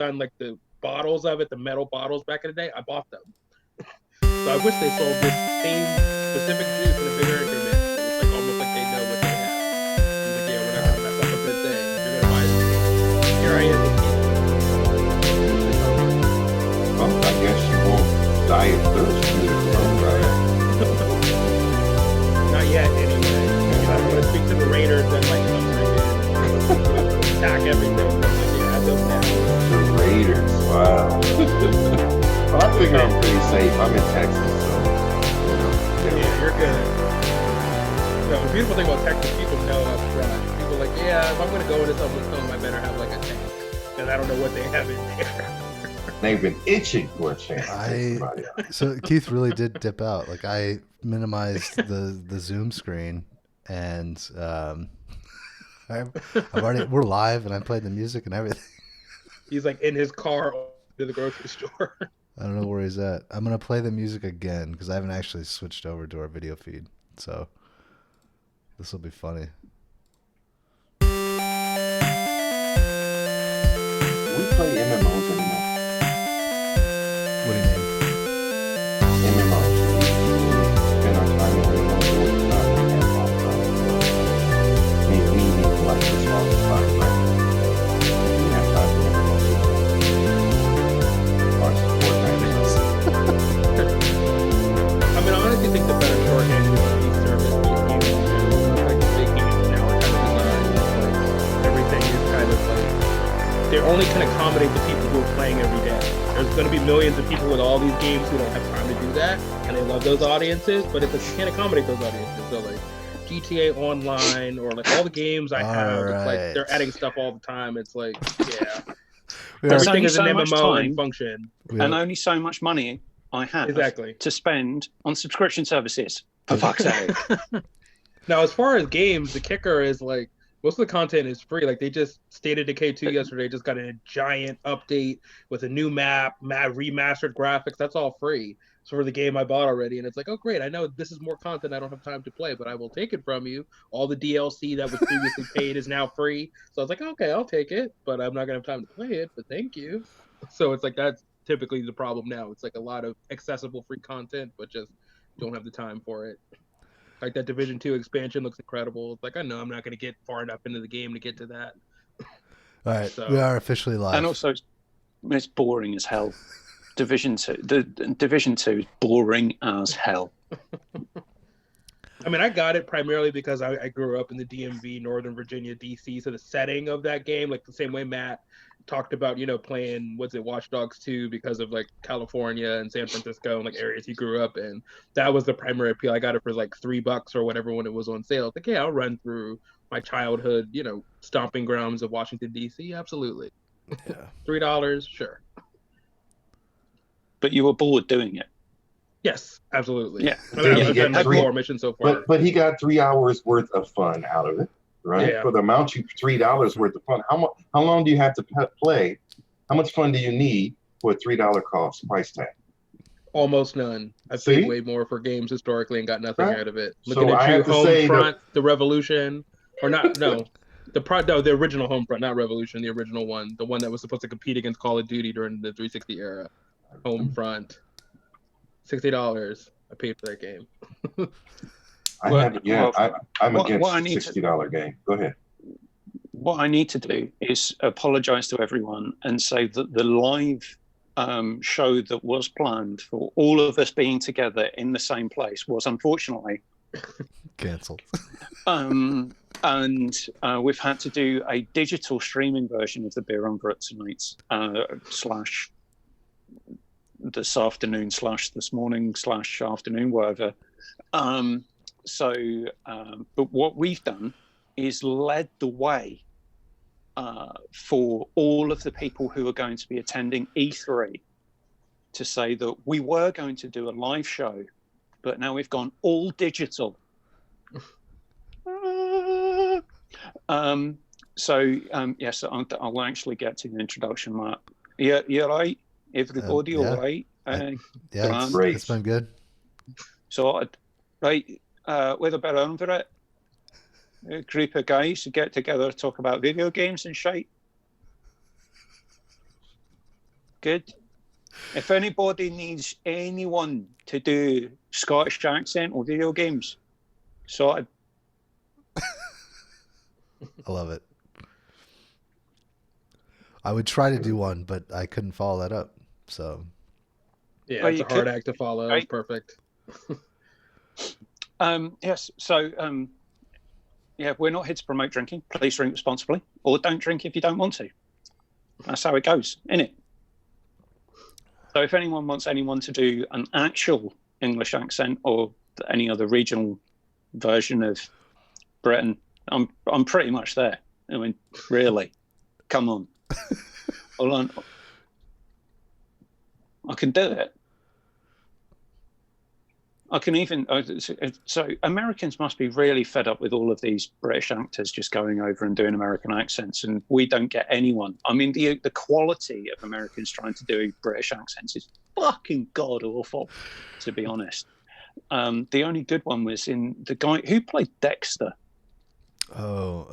done like the bottles of it, the metal bottles back in the day. I bought them. So I wish they sold this same specific juice in a bigger increment. It's like almost like they know what they have. He's like, yeah, we're not gonna mess up a good thing. You're gonna buy this. Here I am. Well, I guess you won't die of thirst in the right? Not yet, anyway. I'm gonna speak to the Raiders and like some freaking attack everything. Like, yeah, I don't know. The Raiders, wow. Well, I figure I'm pretty safe. I'm in Texas, so yeah, you're good. No, the beautiful thing about Texas, people know up front. People are like, yeah, if I'm gonna go into someone's home, I better have like a tank, because I don't know what they have in there. They've been itching for a chance. So Keith really did dip out. Like I minimized the Zoom screen, and we're live, and I played the music and everything. He's like in his car to the grocery store. I don't know where he's at. I'm going to play the music again because I haven't actually switched over to our video feed. So this will be funny. Do we play MMOs anymore? What do you mean? MMOs. Spend our time in MMOs. We need to like this all the time, right? We have time for MMOs. Our support I mean, I honestly think the better shorthand is these service-based games in general. Like the big games now are kind of designed. Like everything is kind of like they only can accommodate the people who are playing every day. There's going to be millions of people with all these games who don't have time to do that, and they love those audiences. But if you can't accommodate those audiences, so like GTA Online or like all the games I have, it's like they're adding stuff all the time. It's like, yeah, everything is an MMO and function, and only so much money I have to spend on subscription services. For fuck's sake. Now, as far as games, the kicker is like most of the content is free. Like they just State of Decay 2 yesterday just got a giant update with a new map, remastered graphics. That's all free. So for the game I bought already, and it's like, oh great, I know this is more content I don't have time to play, but I will take it from you. All the DLC that was previously paid is now free. So I was like, okay, I'll take it, but I'm not gonna have time to play it. But thank you. So it's like that's typically the problem now. It's like a lot of accessible free content, but just don't have the time for it. Like that Division 2 expansion looks incredible. It's like, I know I'm not going to get far enough into the game to get to that. All right, we are officially live. And also, it's boring as hell. Division 2 is boring as hell. I mean, I got it primarily because I grew up in the DMV, Northern Virginia, DC. So the setting of that game, like the same way Matt talked about, playing, Watch Dogs 2 because of like California and San Francisco and like areas he grew up in. That was the primary appeal. I got it for like $3 or whatever when it was on sale. It's like, yeah, I'll run through my childhood, stomping grounds of Washington, DC. Absolutely. Yeah. $3, sure. But you were bored doing it. Yes, absolutely. Yeah. I've done like 4 missions so far. But he got 3 hours worth of fun out of it, right? Yeah. For the amount you $3 worth of fun. How long do you have to play? How much fun do you need for a $3 cost price tag? Almost none. I've paid way more for games historically and got nothing out of it. Looking So at I you, have to say Homefront, the Revolution, or not? No, the original Homefront, not Revolution, the original one, the one that was supposed to compete against Call of Duty during the 360 era. Homefront. $60. I paid for that game. I'm against the $60 game. Go ahead. What I need to do is apologize to everyone and say that the live show that was planned for all of us being together in the same place was unfortunately cancelled. And we've had to do a digital streaming version of the Beerumverate tonight / this afternoon / this morning / afternoon, whatever. But what we've done is led the way for all of the people who are going to be attending E3 to say that we were going to do a live show, but now we've gone all digital. Yes, I'll actually get to the introduction, Matt. You're right. Everybody all right? Yeah, it's been good. So, right, with a Beerumverate, a group of guys who get together to talk about video games and shite. Good. If anybody needs anyone to do Scottish accent or video games, sorted. I love it. I would try to do one, but I couldn't follow that up. So Yeah, Well, it's you a hard could- act to follow. That was right? perfect. Yes. So, yeah, we're not here to promote drinking. Please drink responsibly, or don't drink if you don't want to. That's how it goes, isn't it? So, if anyone wants anyone to do an actual English accent or any other regional version of Britain, I'm pretty much there. I mean, really, come on. Hold on. I can do it. I can even. So Americans must be really fed up with all of these British actors just going over and doing American accents, and we don't get anyone. I mean, the quality of Americans trying to do British accents is fucking god awful, to be honest. The only good one was in the guy who played Dexter. Oh,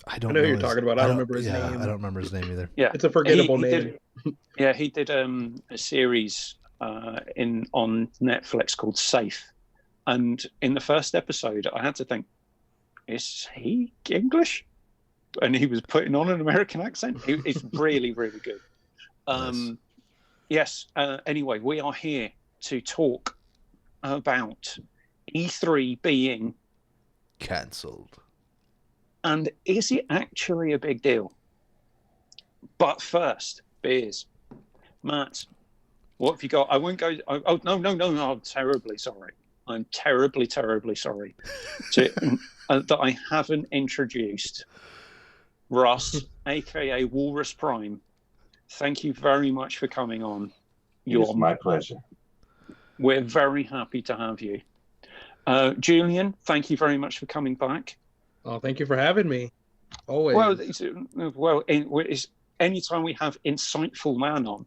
I don't I know who you're his- talking about. I don't remember his yeah, name. I don't remember his name either. Yeah, It's a forgettable He name. he did a series on Netflix called Safe, and in the first episode, I had to think, is he English? And he was putting on an American accent. It's really, really good. Nice. Yes. Anyway, we are here to talk about E3 being, Cancelled. and is it actually a big deal? But first, beers. Matt, what have you got? I won't go. Oh, no. I'm terribly sorry. I'm terribly, terribly sorry that I haven't introduced Russ, aka Wallruss Prime. Thank you very much for coming on. It's my pleasure. We're very happy to have you. Julian, thank you very much for coming back. Oh, thank you for having me. Always. Well, it's anytime we have insightful man on,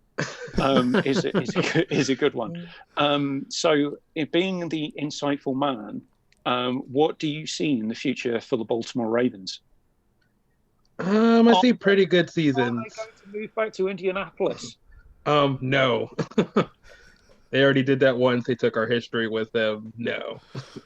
is a good one. So, being the insightful man, what do you see in the future for the Baltimore Ravens? I see pretty good Are seasons. they going to move back to Indianapolis? No. They already did that once. They took our history with them. No.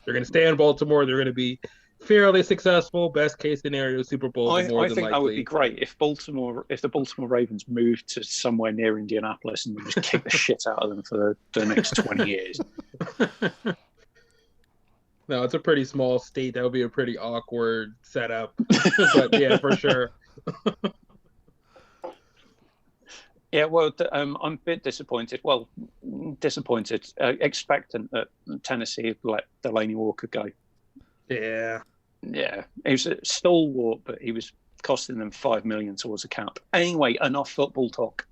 They're going to stay in Baltimore. They're going to be fairly successful. Best case scenario, Super Bowl. I more think than likely. that would be great if the Baltimore Ravens moved to somewhere near Indianapolis and just kick the shit out of them for the next 20 years. No, it's a pretty small state. That would be a pretty awkward setup. But yeah, for sure. Yeah, well, I'm a bit disappointed. Well, expectant that Tennessee had let Delaney Walker go. Yeah. Yeah, he was a stalwart, but he was costing them $5 million towards a cap. Anyway, enough football talk.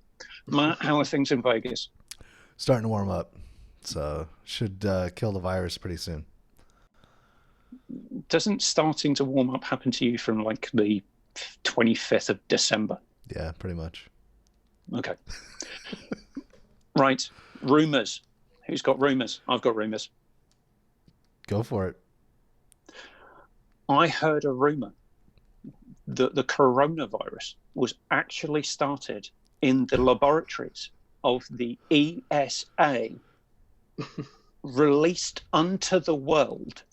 Matt, how are things in Vegas? Starting to warm up, so should kill the virus pretty soon. Doesn't starting to warm up happen to you from like the 25th of December? Yeah, pretty much. Okay. Right. Rumors. Who's got rumors? I've got rumors. Go for it. I heard a rumor that the coronavirus was actually started in the laboratories of the ESA, released unto the world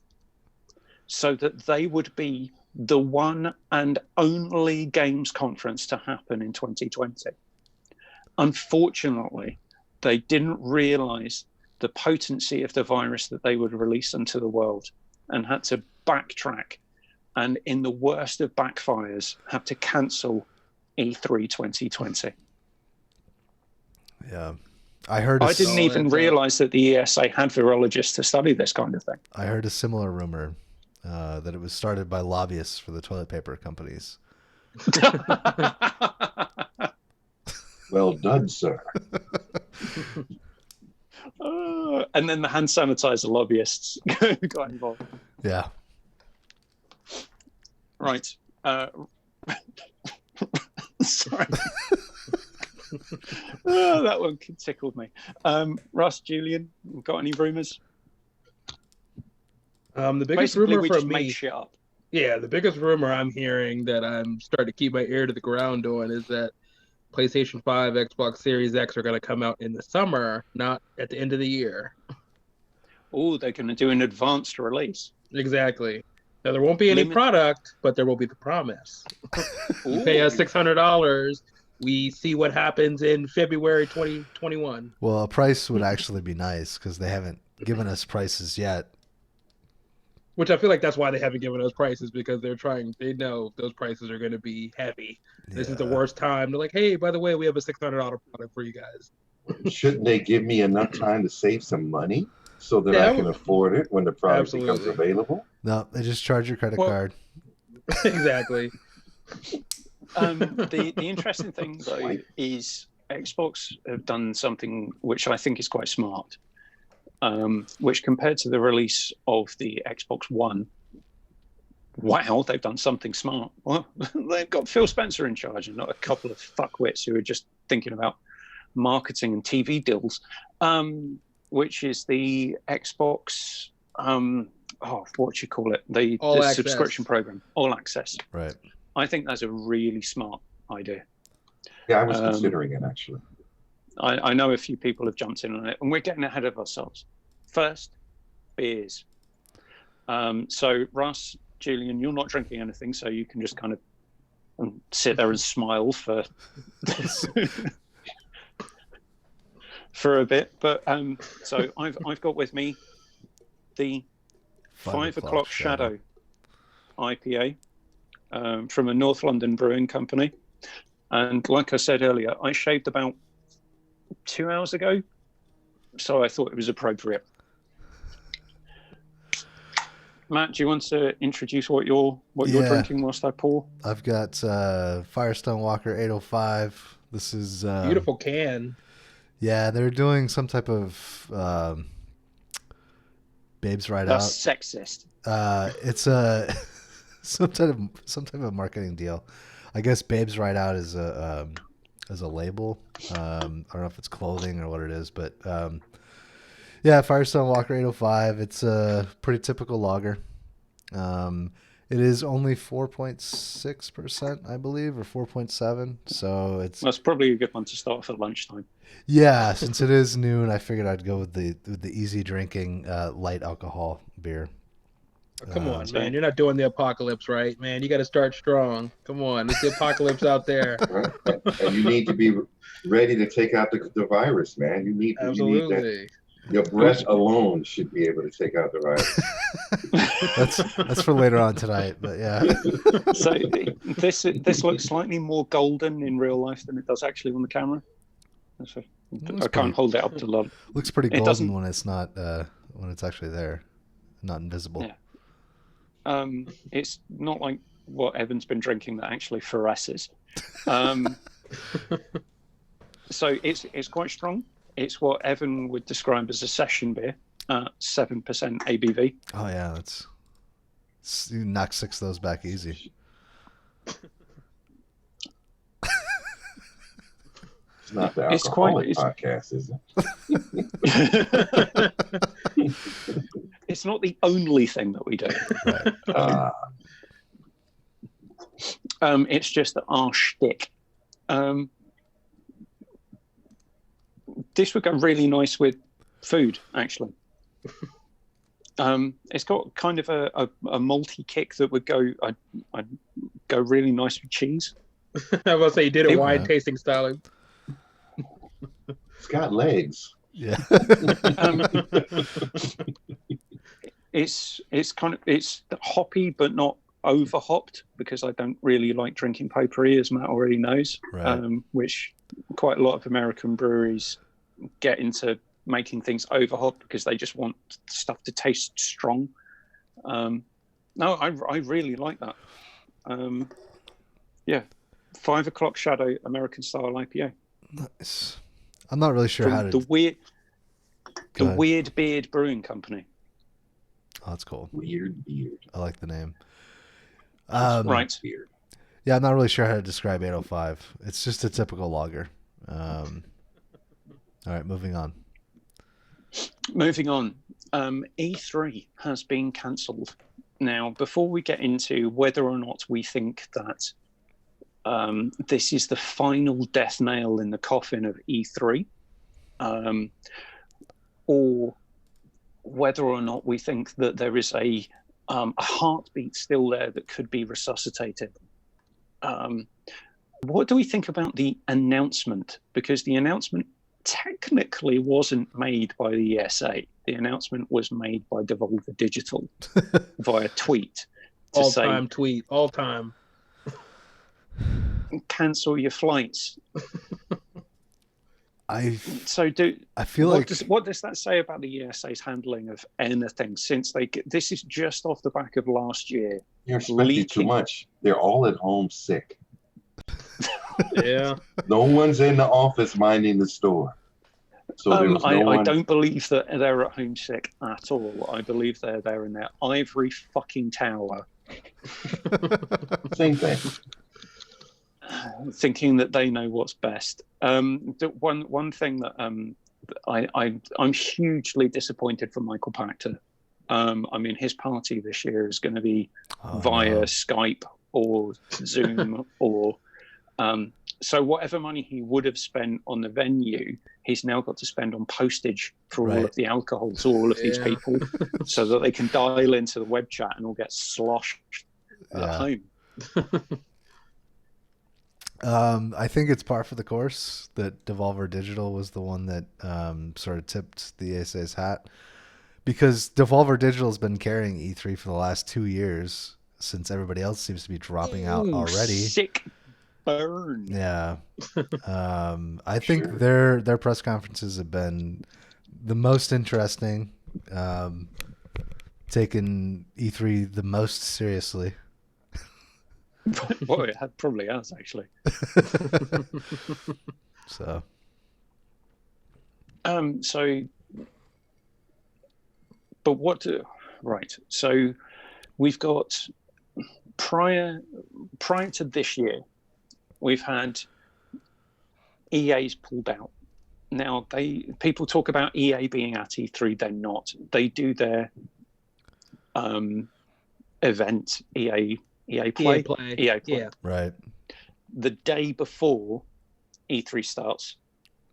so that they would be the one and only games conference to happen in 2020. Unfortunately, they didn't realize the potency of the virus that they would release into the world and had to backtrack, and in the worst of backfires, had to cancel E3 2020. Yeah. I didn't even realize that the ESA had virologists to study this kind of thing. I heard a similar rumor that it was started by lobbyists for the toilet paper companies. Well done, sir. And then the hand sanitizer lobbyists got involved. Yeah. Right. Sorry. That one tickled me. Russ, Julian, got any rumors? The biggest Basically, rumor we from just make me. shit up. Yeah, the biggest rumor I'm hearing that I'm starting to keep my ear to the ground on is that PlayStation 5, Xbox Series X are going to come out in the summer, not at the end of the year. Oh, they're going to do an advanced release. Exactly. Now, there won't be any product, but there will be the promise. You pay us $600, we see what happens in February 2021. Well, a price would actually be nice because they haven't given us prices yet. Which I feel like that's why they haven't given us prices, because they know those prices are going to be heavy. This is the worst time. They're like, hey, by the way, we have a $600 product for you guys. Shouldn't they give me enough time to save some money so that I can afford it when the product becomes available? No, they just charge your credit card. Exactly. The interesting thing, though, is Xbox have done something which I think is quite smart. Which compared to the release of the Xbox One, wow, they've done something smart. Well, they've got Phil Spencer in charge and not a couple of fuckwits who are just thinking about marketing and TV deals, which is the Xbox, what do you call it? The subscription program, All Access. Right. I think that's a really smart idea. Yeah, I was considering it, actually. I know a few people have jumped in on it, and we're getting ahead of ourselves. First, beers. So, Russ, Julian, you're not drinking anything, so you can just kind of sit there and smile for for a bit. But so I've got with me the 5 o'clock Shadow IPA from a North London brewing company, and like I said earlier, I shaved about 2 hours ago, so I thought it was appropriate. Matt, do you want to introduce what you're drinking whilst I pour? I've got Firestone Walker 805. This is beautiful can. Yeah, they're doing some type of Babes Right Out. That's sexist. It's a some type of marketing deal. I guess Babes Right Out is a label. I don't know if it's clothing or what it is, but yeah, Firestone Walker 805. It's a pretty typical lager. It is only 4.6%, I believe, or 4.7. So that's probably a good one to start for lunchtime. Yeah, since it is noon, I figured I'd go with the easy drinking light alcohol beer. Oh, come on, man. You're not doing the apocalypse right, man. You got to start strong. Come on. It's the apocalypse out there. And you need to be ready to take out the virus, man. You need that. Your breath alone should be able to take out the virus. That's for later on tonight, but yeah. So this looks slightly more golden in real life than it does actually on the camera. I can't hold it up to love. Looks pretty golden when it's not when it's actually there, not invisible. Yeah. It's not like what Evan's been drinking that actually fluoresces. So it's quite strong. It's what Evan would describe as a session beer, 7% ABV. Oh yeah, you knock 6 of those back easy. It's not the alcoholic podcast, is it? It's not the only thing that we do. Right. It's just our shtick. This would go really nice with food, actually. It's got kind of a malty kick that would go really nice with cheese. I was going to say, you did a wine tasting style. It's got legs. Yeah. It's hoppy, but not over hopped, because I don't really like drinking potpourri, as Matt already knows. Right. Which quite a lot of American breweries get into making things over hopped because they just want stuff to taste strong. No, I really like that. Yeah, 5 o'clock Shadow American style IPA. Nice. I'm not really sure how to. The Weird Beard Brewing Company. Oh, that's cool. Weird Beard. I like the name. Right. Beard. Yeah, I'm not really sure how to describe 805. It's just a typical lager. All right, moving on. E3 has been cancelled. Now, before we get into whether or not we think that this is the final death nail in the coffin of E3, or whether or not we think that there is a heartbeat still there that could be resuscitated. What do we think about the announcement? Because the announcement technically wasn't made by the ESA. The announcement was made by Devolver Digital via tweet. All-time tweet. All-time. Cancel your flights. I feel what does that say about the ESA's handling of anything since this is just off the back of last year? You're expecting too much. They're all at home sick. Yeah. No one's in the office minding the store. So I don't believe that they're at home sick at all. I believe they're there in their ivory fucking tower. Same thing. Thinking that they know what's best. One thing that I'm hugely disappointed for Michael Pachter. I mean, his party this year is going to be via Skype or Zoom or so whatever money he would have spent on the venue, he's now got to spend on postage for all of the alcohol to all of these people, so that they can dial into the web chat and all get sloshed at home. I think it's par for the course that Devolver Digital was the one that sort of tipped the ESA's hat, because Devolver Digital has been carrying E3 for the last 2 years since everybody else seems to be dropping out already. Sick burn. Yeah. I think their press conferences have been the most interesting, taken E3 the most seriously. Well, it probably has, actually. So so we've got prior to this year, we've had EA's pulled out. Now people talk about EA being at E3. They're not. They do their event, EA Play. Yeah. right. The day before E3 starts.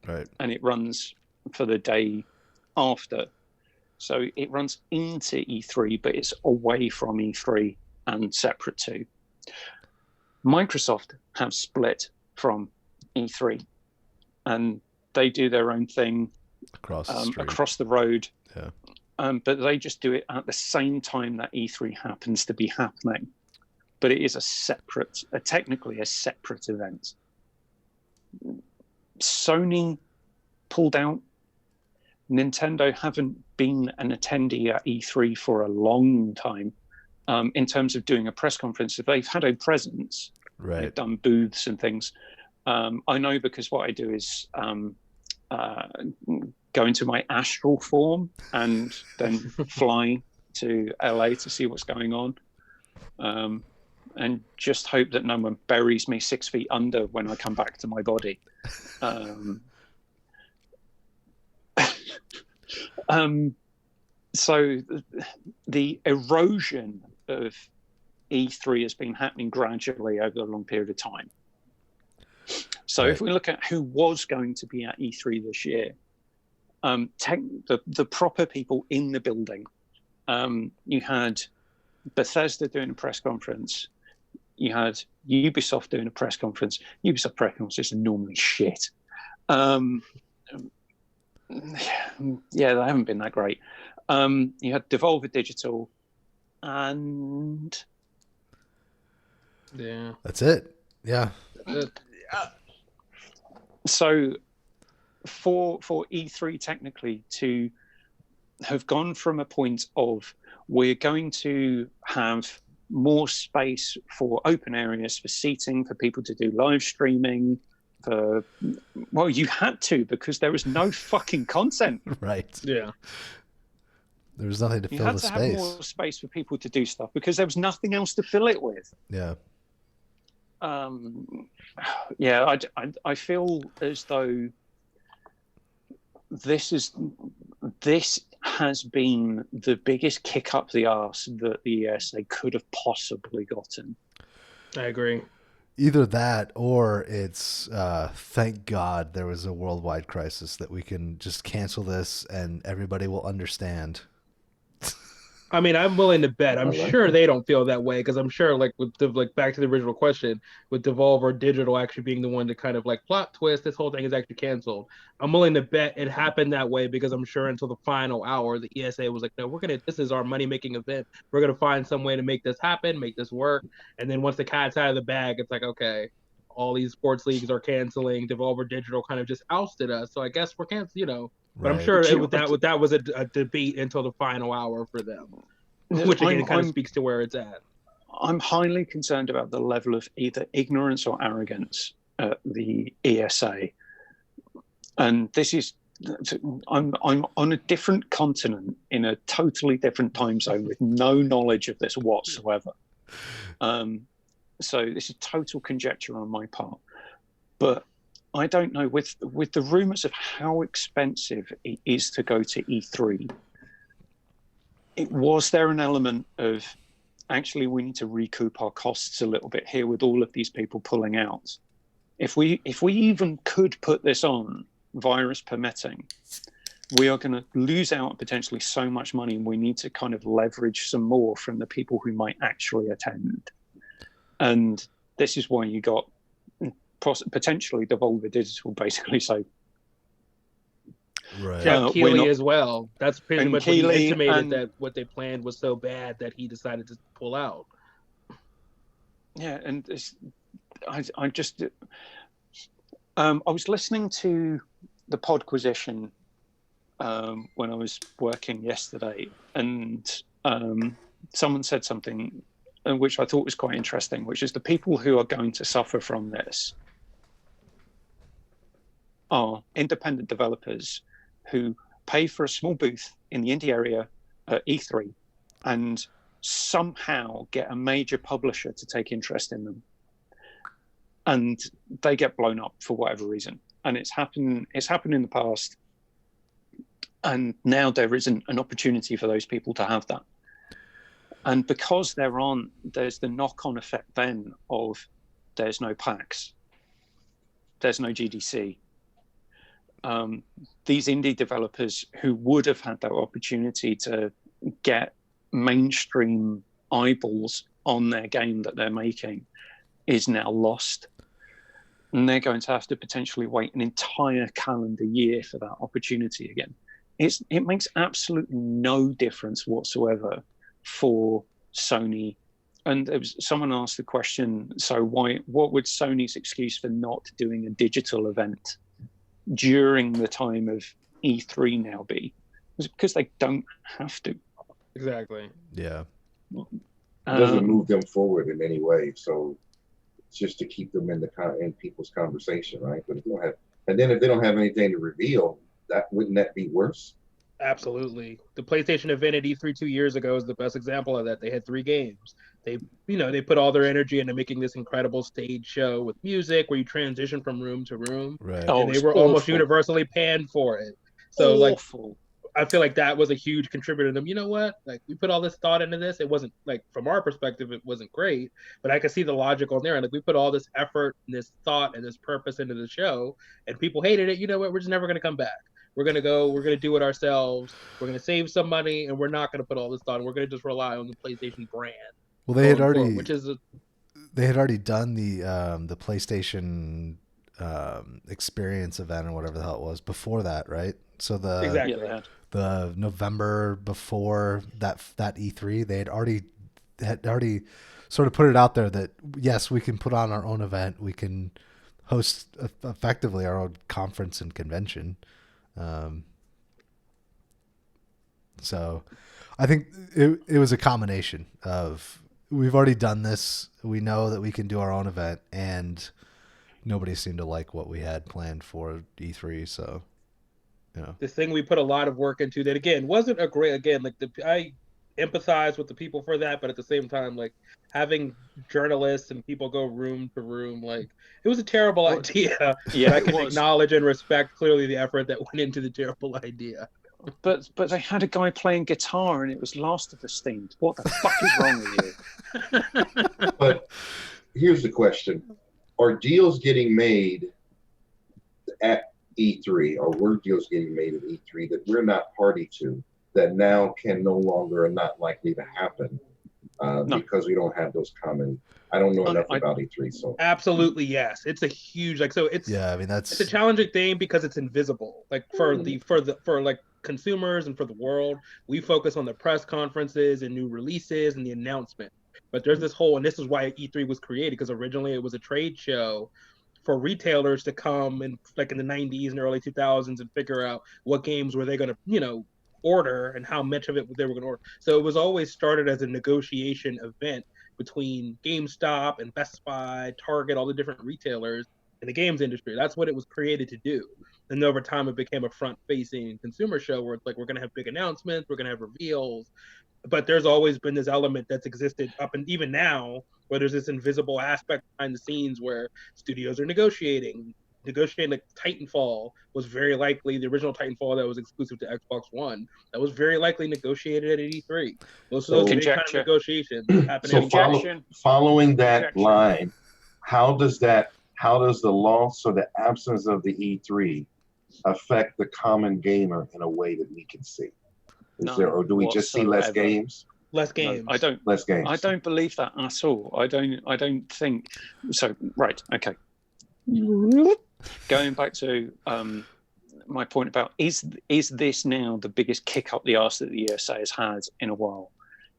Right. And it runs for the day after. So it runs into E3, but it's away from E3 and separate to. Microsoft have split from E3, and they do their own thing across the road. Yeah. But they just do it at the same time that E3 happens to be happening. But it is technically a separate event. Sony pulled out. Nintendo haven't been an attendee at E3 for a long time. In terms of doing a press conference, if they've had a presence, they've done booths and things. I know because what I do is go into my astral form and then fly to LA to see what's going on. And just hope that no one buries me 6 feet under when I come back to my body. So the erosion of E3 has been happening gradually over a long period of time. So if we look at who was going to be at E3 this year, the proper people in the building, you had Bethesda doing a press conference. You had Ubisoft doing a press conference. Ubisoft press conferences are normally shit. Yeah, they haven't been that great. You had Devolver Digital, and that's it. Yeah. So for E3 technically to have gone from a point of we're going to have more space for open areas, for seating, for people to do live streaming, well, you had to, because there was no fucking content. Right. Yeah. There was nothing to fill the space. You had to have more space for people to do stuff because there was nothing else to fill it with. Yeah. Yeah, I feel as though this has been the biggest kick up the arse that the ESA could have possibly gotten. I agree. Either that, or it's thank God there was a worldwide crisis that we can just cancel this and everybody will understand. I mean, I'm willing to bet. I'm like sure that. they don't feel that way because I'm sure, like with the, like back to the original question, with Devolver Digital actually being the one to kind of like plot twist, this whole thing is actually canceled. I'm willing to bet it happened that way because I'm sure until the final hour, the ESA was like, no, we're gonna. This is our money making event. We're gonna find some way to make this happen, make this work. And then once the cat's out of the bag, it's like, okay, all these sports leagues are canceling. Devolver Digital kind of just ousted us, so I guess we're canceling. But I'm Right. sure that was a debate until the final hour for them, which again kind of speaks to where it's at. I'm highly concerned about the level of either ignorance or arrogance at the ESA, and this is I'm on a different continent in a totally different time zone with no knowledge of this whatsoever. So this is total conjecture on my part, but I don't know, with the rumors of how expensive it is to go to E3, was there an element of actually we need to recoup our costs a little bit here with all of these people pulling out? If we even could put this on, virus permitting, we are going to lose out potentially so much money, and we need to kind of leverage some more from the people who might actually attend. And this is why you got potentially Devolver Digital basically say, Right. Jeff Keighley as well. That's pretty much what he intimated, that what they planned was so bad that he decided to pull out. Yeah, and I was listening to the Podquisition when I was working yesterday, and someone said something which I thought was quite interesting, which is the people who are going to suffer from this are independent developers who pay for a small booth in the indie area at E3 and somehow get a major publisher to take interest in them. And they get blown up for whatever reason. And it's happened in the past. And now there isn't an opportunity for those people to have that. And because there's the knock-on effect then of there's no PAX, there's no GDC. These indie developers who would have had that opportunity to get mainstream eyeballs on their game that they're making is now lost. And they're going to have to potentially wait an entire calendar year for that opportunity again. It makes absolutely no difference whatsoever for Sony. And there was someone asked the question, so what would Sony's excuse for not doing a digital event during the time of E3 now be? Was it because they don't have to? Exactly. Yeah. It doesn't move them forward in any way, so it's just to keep them in people's conversation, right? But if they don't have anything to reveal, wouldn't that be worse? Absolutely. The PlayStation event at E3 2 years ago is the best example of that. They had 3 games. They put all their energy into making this incredible stage show with music where you transition from room to room. Right. And they were almost universally panned for it. So awful. I feel like that was a huge contributor to them. You know what? Like, we put all this thought into this. It wasn't, like, from our perspective, it wasn't great, but I could see the logic on there. And like, we put all this effort and this thought and this purpose into the show, and people hated it. You know what? We're just never going to come back. We're going to do it ourselves. We're going to save some money, and we're not going to put all this thought. We're going to just rely on the PlayStation brand. Well, they had already, forward, they had already done the PlayStation experience event or whatever the hell it was before that, right? So the November before that E3, they had already sort of put it out there that yes, we can put on our own event, we can host effectively our own conference and convention. So I think it was a combination of, we've already done this, we know that we can do our own event, and nobody seemed to like what we had planned for E3. So, this thing we put a lot of work into that, again, wasn't a great, again, like I empathize with the people for that, but at the same time, like, having journalists and people go room to room, like, it was a terrible idea. Yeah, I can acknowledge and respect clearly the effort that went into the terrible idea. But they had a guy playing guitar and it was Last of Us themed. What the fuck is wrong with you? But here's the question. are deals getting made at E3, or were deals getting made at E3 that we're not party to, that now can no longer, are not likely to happen because we don't have those common. I don't know enough about E3, so absolutely yes. It's a huge yeah. I mean, it's a challenging thing because it's invisible. Like for like consumers and for the world, we focus on the press conferences and new releases and the announcement. But there's this whole, and this is why E3 was created, because originally it was a trade show for retailers to come and like in the 90s and early 2000s and figure out what games were they going to, order and how much of it they were going to order. So it was always started as a negotiation event between GameStop and Best Buy, Target, all the different retailers in the games industry. That's what it was created to do. And over time, it became a front-facing consumer show where it's like, we're going to have big announcements, we're going to have reveals. But there's always been this element that's existed up and even now, where there's this invisible aspect behind the scenes where studios are negotiating. Like Titanfall was very likely the original Titanfall that was exclusive to Xbox One. That was very likely negotiated at E3. Most of those big kind of negotiations happen. So following that line, how does the loss or the absence of the E3 affect the common gamer in a way that we can see? Or do we just see less games? Less games. No, I don't. Less games. I don't believe that at all. I don't think so. Right. Okay. Going back to my point about is this now the biggest kick up the arse that the ESA has had in a while?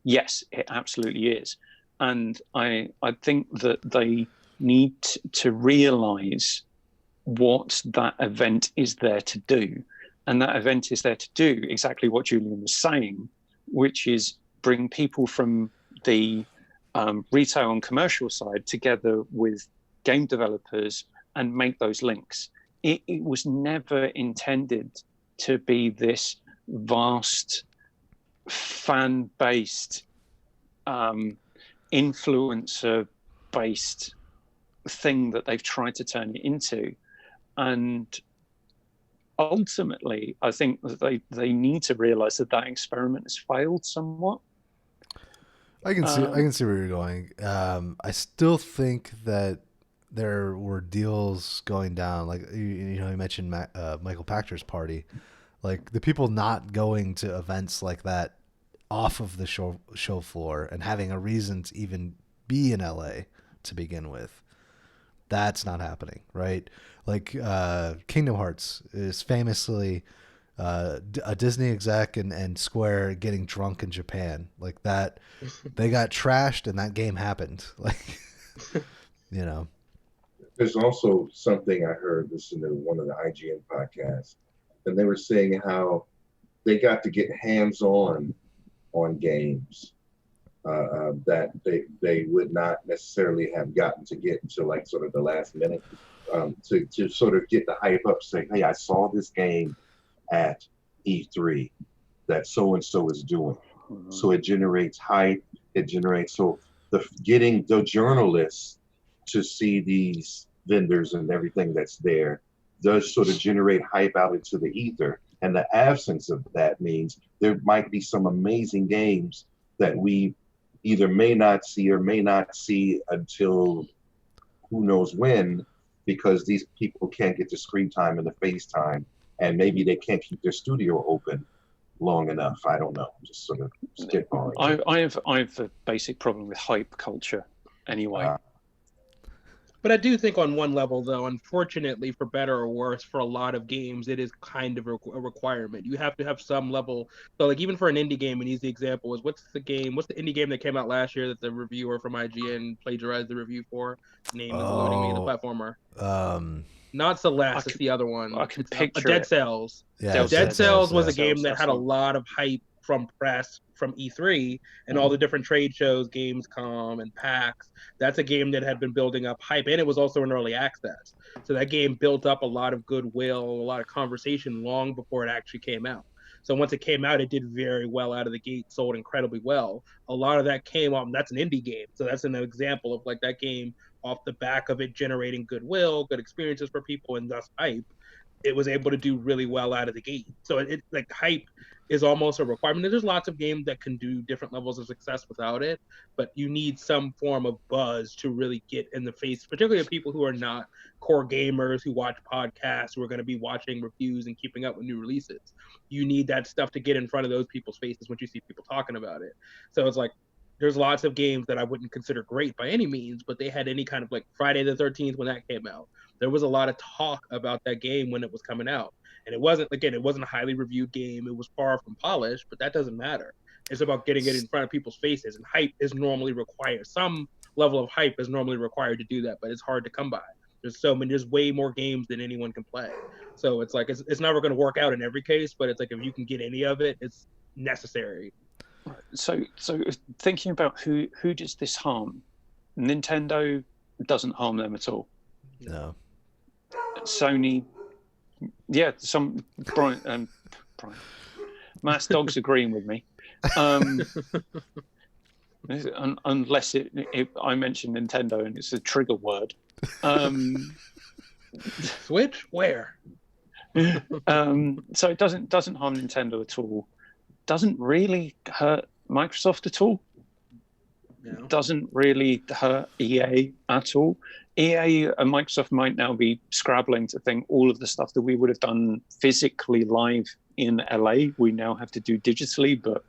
Yes, it absolutely is, and I think that they need to realise what that event is there to do, and that event is there to do exactly what Julian was saying, which is bring people from the retail and commercial side together with game developers and make those links. It was never intended to be this vast fan-based, influencer-based thing that they've tried to turn it into. And ultimately, I think that they need to realize that experiment has failed somewhat. I can see where you're going. I still think that there were deals going down, like you mentioned Michael Pachter's party, like the people not going to events like that off of the show floor and having a reason to even be in LA to begin with. That's not happening, right? Like Kingdom Hearts is famously a Disney exec and Square getting drunk in Japan, like that. They got trashed and that game happened, like There's also something I heard listening to one of the IGN podcasts, and they were saying how they got to get hands-on games that they would not necessarily have gotten to get until like sort of the last minute to sort of get the hype up, saying, hey, I saw this game at E3 that so-and-so is doing. Mm-hmm. So it generates hype. Getting the journalists to see these vendors and everything that's there does sort of generate hype out into the ether. And the absence of that means there might be some amazing games that we either may not see or may not see until who knows when, because these people can't get the screen time and the face time, and maybe they can't keep their studio open long enough. I don't know. Just sort of spitballing. I have a basic problem with hype culture anyway. But I do think on one level, though, unfortunately, for better or worse, for a lot of games, it is kind of a requirement. You have to have some level. So, like, even for an indie game, an easy example is what's the indie game that came out last year that the reviewer from IGN plagiarized the review for? Name is eluding me, the platformer. Not Celeste, it's the other one. I can picture Dead Cells. Yeah, Dead Cells was a game that had a lot of hype from press from E3 and all the different trade shows, Gamescom and PAX. That's a game that had been building up hype, and it was also in early access. So that game built up a lot of goodwill, a lot of conversation long before it actually came out. So once it came out, it did very well out of the gate, sold incredibly well. A lot of that came off, that's an indie game. So that's an example of like that game off the back of it generating goodwill, good experiences for people, and thus hype. It was able to do really well out of the gate. So it like hype is almost a requirement. There's lots of games that can do different levels of success without it, but you need some form of buzz to really get in the face, particularly of people who are not core gamers, who watch podcasts, who are going to be watching reviews and keeping up with new releases. You need that stuff to get in front of those people's faces when you see people talking about it. So it's like, there's lots of games that I wouldn't consider great by any means, but they had any kind of, like Friday the 13th when that came out. There was a lot of talk about that game when it was coming out. And it wasn't a highly reviewed game. It was far from polished, but that doesn't matter. It's about getting it in front of people's faces, and hype is normally required. Some level of hype is normally required to do that, but it's hard to come by. There's way more games than anyone can play. So it's like, it's never going to work out in every case, but it's like, if you can get any of it, it's necessary. So thinking about who does this harm? Nintendo doesn't harm them at all. No. Sony, yeah, Brian, Matt's dog's agreeing with me. Unless I mention Nintendo and it's a trigger word. Switch? Where? So it doesn't harm Nintendo at all. Doesn't really hurt Microsoft at all. No. Doesn't really hurt EA at all. EA and Microsoft might now be scrabbling to think all of the stuff that we would have done physically live in LA, we now have to do digitally, but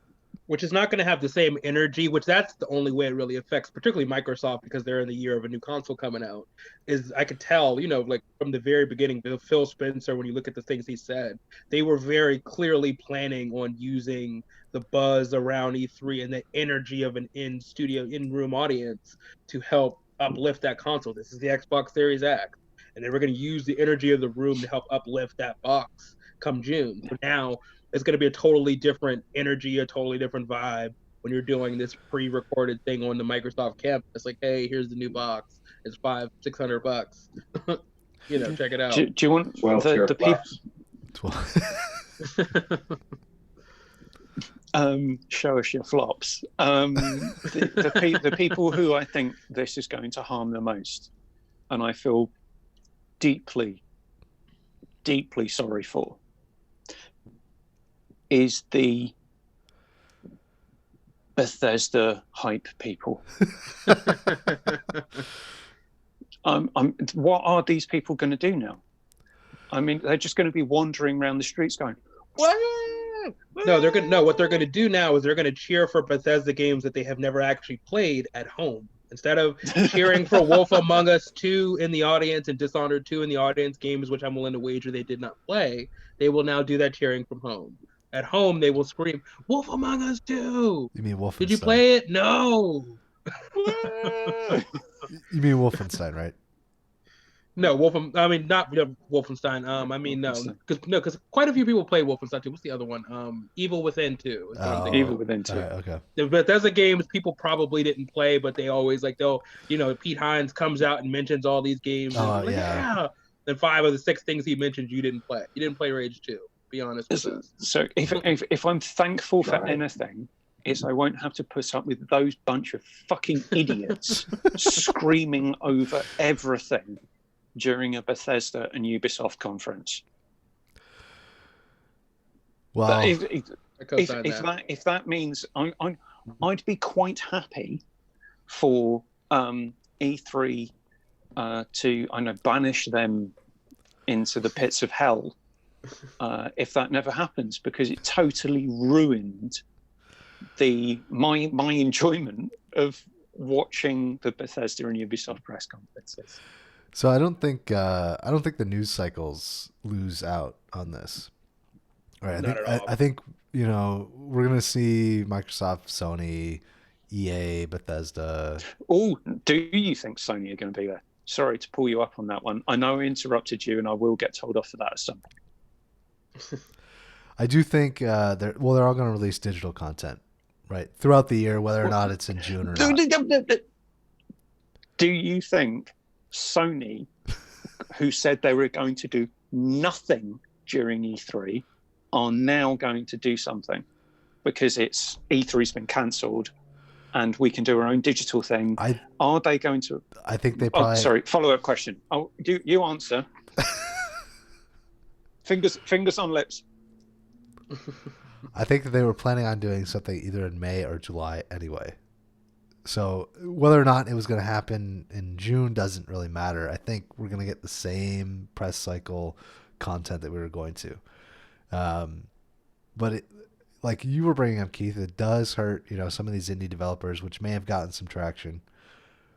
which is not going to have the same energy, which that's the only way it really affects, particularly Microsoft, because they're in the year of a new console coming out. Is I could tell, like from the very beginning, Phil Spencer, when you look at the things he said, they were very clearly planning on using the buzz around E3 and the energy of an in-room audience to help uplift that console. This is the Xbox Series X, and they were going to use the energy of the room to help uplift that box come June. So now it's going to be a totally different energy, a totally different vibe when you're doing this pre-recorded thing on the Microsoft campus. Like, hey, here's the new box. It's $500-$600. Check it out. Do you want 12 the people? 12. Show us your flops. The people who I think this is going to harm the most, and I feel deeply, deeply sorry for, is the Bethesda hype people. What are these people going to do now? I mean, they're just going to be wandering around the streets going, "What?" No, what they're gonna do now is they're gonna cheer for Bethesda games that they have never actually played at home. Instead of cheering for Wolf Among Us 2 in the audience and Dishonored 2 in the audience, games which I'm willing to wager they did not play, they will now do that cheering from home. At home, they will scream, Wolf Among Us 2! You mean Wolfenstein? Did you play it? No! You mean Wolfenstein, right? No, not Wolfenstein. I mean, no, because quite a few people play Wolfenstein 2. What's the other one? Evil Within 2. Is what I'm thinking Evil of. Within 2. Right, okay. But there's a games people probably didn't play, but they always Pete Hines comes out and mentions all these games. And yeah. Then 5 of the 6 things he mentioned you didn't play. You didn't play Rage 2. Be honest with us. So if I'm thankful for anything, is I won't have to put up with those bunch of fucking idiots screaming over everything during a Bethesda and Ubisoft conference. Well, if that means I'd be quite happy for E3 to banish them into the pits of hell if that never happens, because it totally ruined my enjoyment of watching the Bethesda and Ubisoft press conferences. So I don't think the news cycles lose out on this. All right, I think we're gonna see Microsoft, Sony, EA, Bethesda. Oh, do you think Sony are going to be there? Sorry to pull you up on that one. I know I interrupted you, and I will get told off for that at some point. I do think they're all going to release digital content, right, throughout the year, whether or not it's in June or not. Do you think Sony, who said they were going to do nothing during E3, are now going to do something because E3's been cancelled and we can do our own digital thing? Are they going to? I think they probably. Oh, sorry. Follow-up question. Oh, you answer. Fingers on lips. I think that they were planning on doing something either in May or July anyway. So whether or not it was going to happen in June doesn't really matter. I think we're going to get the same press cycle content that we were going to. But it, like you were bringing up, Keith, it does hurt, some of these indie developers, which may have gotten some traction.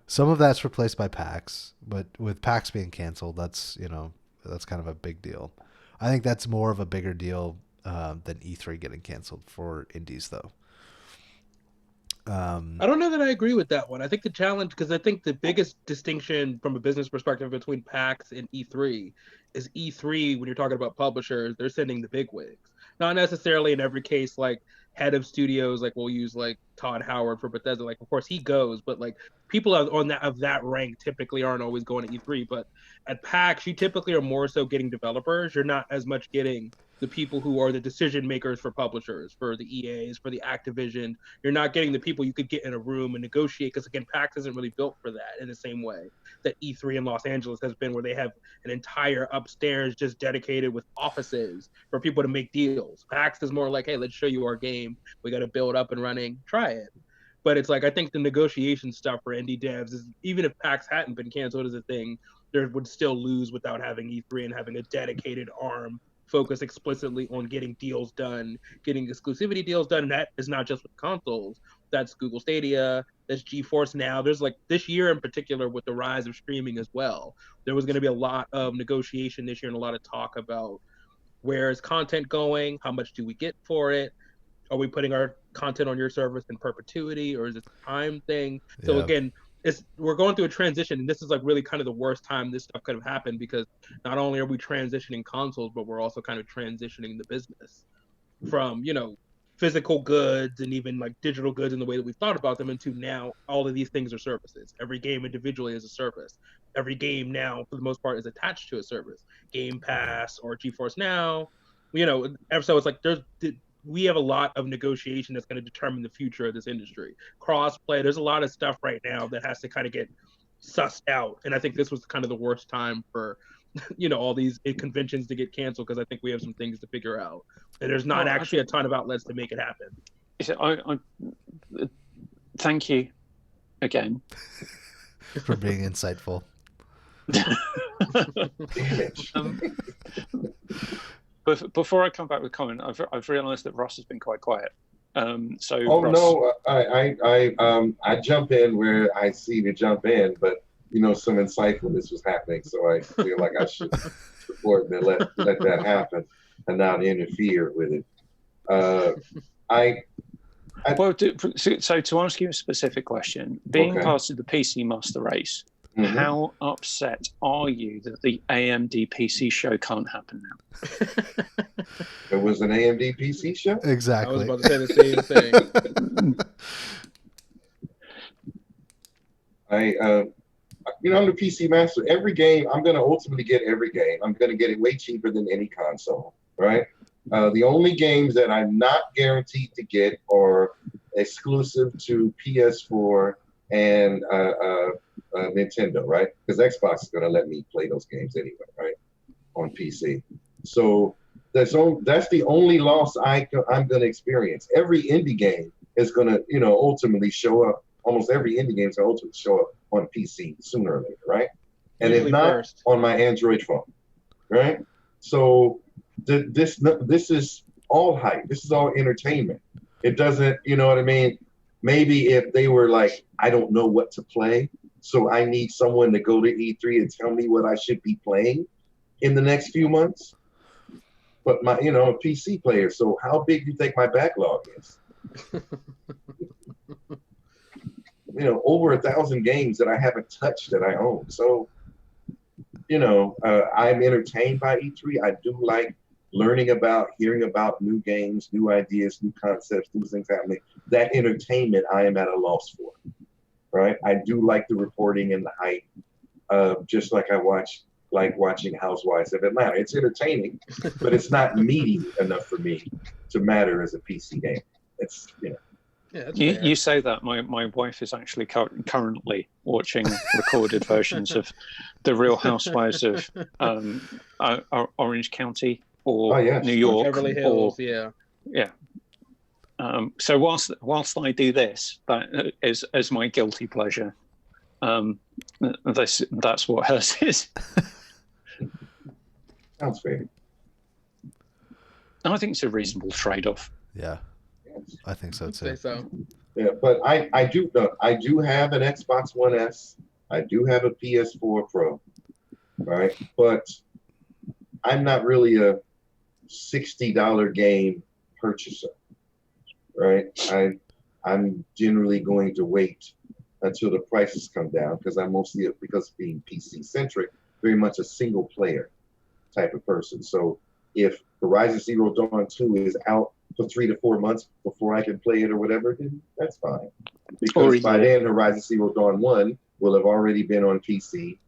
Some of that's replaced by PAX, but with PAX being canceled, that's kind of a big deal. I think that's more of a bigger deal than E3 getting canceled for indies, though. I don't know that I agree with that one. I think the challenge, because I think the biggest distinction from a business perspective between PAX and E3 is E3, when you're talking about publishers, they're sending the big wigs. Not necessarily in every case, like head of studios, like we'll use like Todd Howard for Bethesda. Like, of course he goes, but like people on that of that rank typically aren't always going to E3. But at PAX, you typically are more so getting developers. You're not as much getting the people who are the decision makers for publishers, for the EAs, for the Activision. You're not getting the people you could get in a room and negotiate, because again, PAX isn't really built for that in the same way that E3 in Los Angeles has been, where they have an entire upstairs just dedicated with offices for people to make deals. PAX is more like, hey, let's show you our game. We got to build up and running. Try it. But it's like, I think the negotiation stuff for indie devs is, even if PAX hadn't been canceled as a thing, they would still lose without having E3 and having a dedicated arm focus explicitly on getting deals done, getting exclusivity deals done. And that is not just with consoles. That's Google Stadia, that's GeForce Now. There's like this year in particular with the rise of streaming as well. There was going to be a lot of negotiation this year and a lot of talk about where is content going? How much do we get for it? Are we putting our content on your service in perpetuity, or is it a time thing? So again, we're going through a transition, and this is like really kind of the worst time this stuff could have happened, because not only are we transitioning consoles, but we're also kind of transitioning the business from physical goods and even like digital goods in the way that we've thought about them, into now all of these things are services. Every game individually is a service. Every game now, for the most part, is attached to a service. Game Pass or GeForce Now, so it's like we have a lot of negotiation that's going to determine the future of this industry. Crossplay, there's a lot of stuff right now that has to kind of get sussed out. And I think this was kind of the worst time for, all these conventions to get canceled, because I think we have some things to figure out. And there's not actually a ton of outlets to make it happen. Thank you again for being insightful. But before I come back with comment, I've realised that Ross has been quite quiet. Ross... no, I jump in where I see to jump in, but some insightfulness was happening, so I feel like I should support and let that happen and not interfere with it. So to ask you a specific question, being part of the PC Master Race, how upset are you that the AMD PC show can't happen now? There was an AMD PC show? Exactly. I was about to say the same thing. I'm the PC Master. Every game, I'm going to ultimately get every game. I'm going to get it way cheaper than any console, right? The only games that I'm not guaranteed to get are exclusive to PS4 and Nintendo, right? Because Xbox is going to let me play those games anyway, right? On PC. So that's the only loss I'm going to experience. Every indie game is going to, ultimately show up. Almost every indie game is going to ultimately show up on PC sooner or later, right? And if not, on my Android phone, right? So this is all hype. This is all entertainment. It doesn't, you know what I mean? Maybe if they were like, I don't know what to play, so I need someone to go to E3 and tell me what I should be playing in the next few months. But a PC player, so how big do you think my backlog is? Over 1,000 games that I haven't touched that I own. So, I'm entertained by E3. I do like hearing about new games, new ideas, new concepts, new things happening. That entertainment I am at a loss for, right? I do like the reporting and the hype, just like I watching Housewives of Atlanta. It's entertaining, but it's not meaty enough for me to matter as a PC game. It's, Yeah, you say that. My wife is actually currently watching recorded versions of The Real Housewives of Orange County or New York. Beverly Hills, yeah. So whilst I do this, that is as my guilty pleasure. That's what hers is. Sounds fair. I think it's a reasonable trade-off. Yeah, Yes. I think so I'd say too. so. Yeah, but I do have an Xbox One S. I do have a PS4 Pro. Right, but I'm not really a $60 game purchaser. Right, I'm generally going to wait until the prices come down because I'm mostly, because being PC centric, very much a single player type of person. So if Horizon Zero Dawn 2 is out for 3 to 4 months before I can play it or whatever, then that's fine. Because by then Horizon Zero Dawn 1 will have already been on PC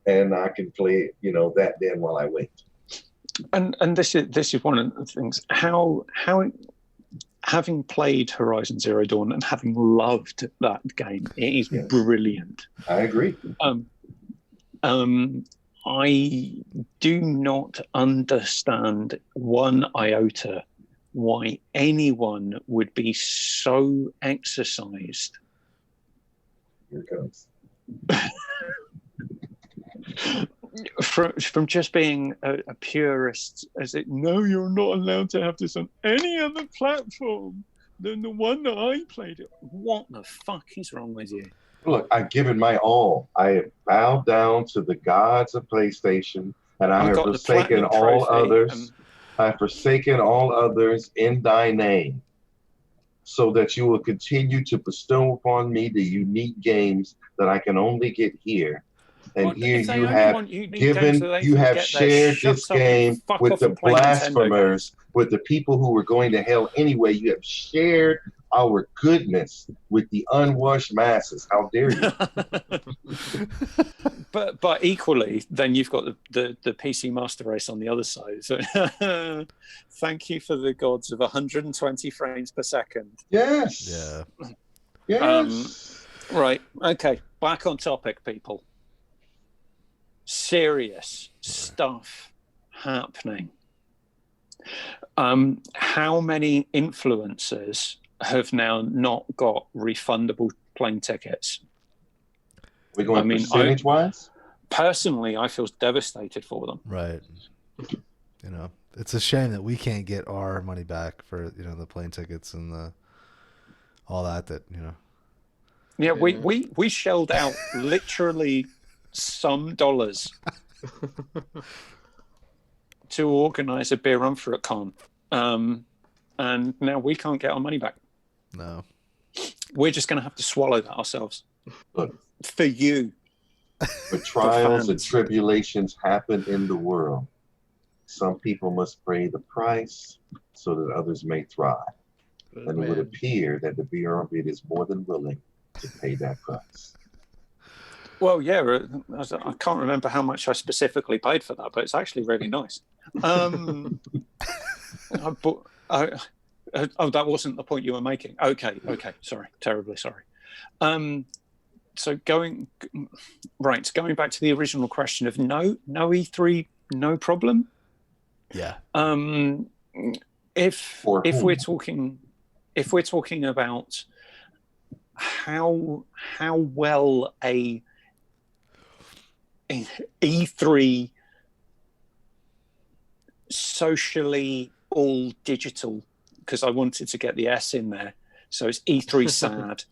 and I can play it, that then while I wait. And this is one of the things, how having played Horizon Zero Dawn and having loved that game, it is brilliant. I agree. I do not understand one iota why anyone would be so exercised. Here it comes. From just being a purist, as it, no, you're not allowed to have this on any other platform than the one that I played it. What the fuck is wrong with you? Look, I've given my all. I have bowed down to the gods of PlayStation, and I have forsaken all others. I have forsaken all others in thy name, so that you will continue to bestow upon me the unique games that I can only get here. And here you have shared this game with the blasphemers, with the people who were going to hell anyway. You have shared our goodness with the unwashed masses. How dare you? But equally, then you've got the PC Master Race on the other side. So thank you for the gods of 120 frames per second. Yes. Yeah. Yes. Right. Okay. Back on topic, people. Serious stuff happening. How many influencers have now not got refundable plane tickets? We're going percentage-wise? Personally, I feel devastated for them. Right. It's a shame that we can't get our money back for the plane tickets and all that. Yeah, we shelled out literally some dollars to organize a Beerumverate con, and now we can't get our money back. No, we're just going to have to swallow that ourselves. Look, for you. But trials and tribulations happen in the world. Some people must pay the price so that others may thrive. And it would appear that the Beerumverate is more than willing to pay that price. Well, yeah, I can't remember how much I specifically paid for that, but it's actually really nice. Oh, that wasn't the point you were making. Okay, sorry, terribly sorry. So going back to the original question of no E3, no problem. Yeah. If we're talking about how well a E3 socially all digital, because I wanted to get the S in there, so it's E3 sad,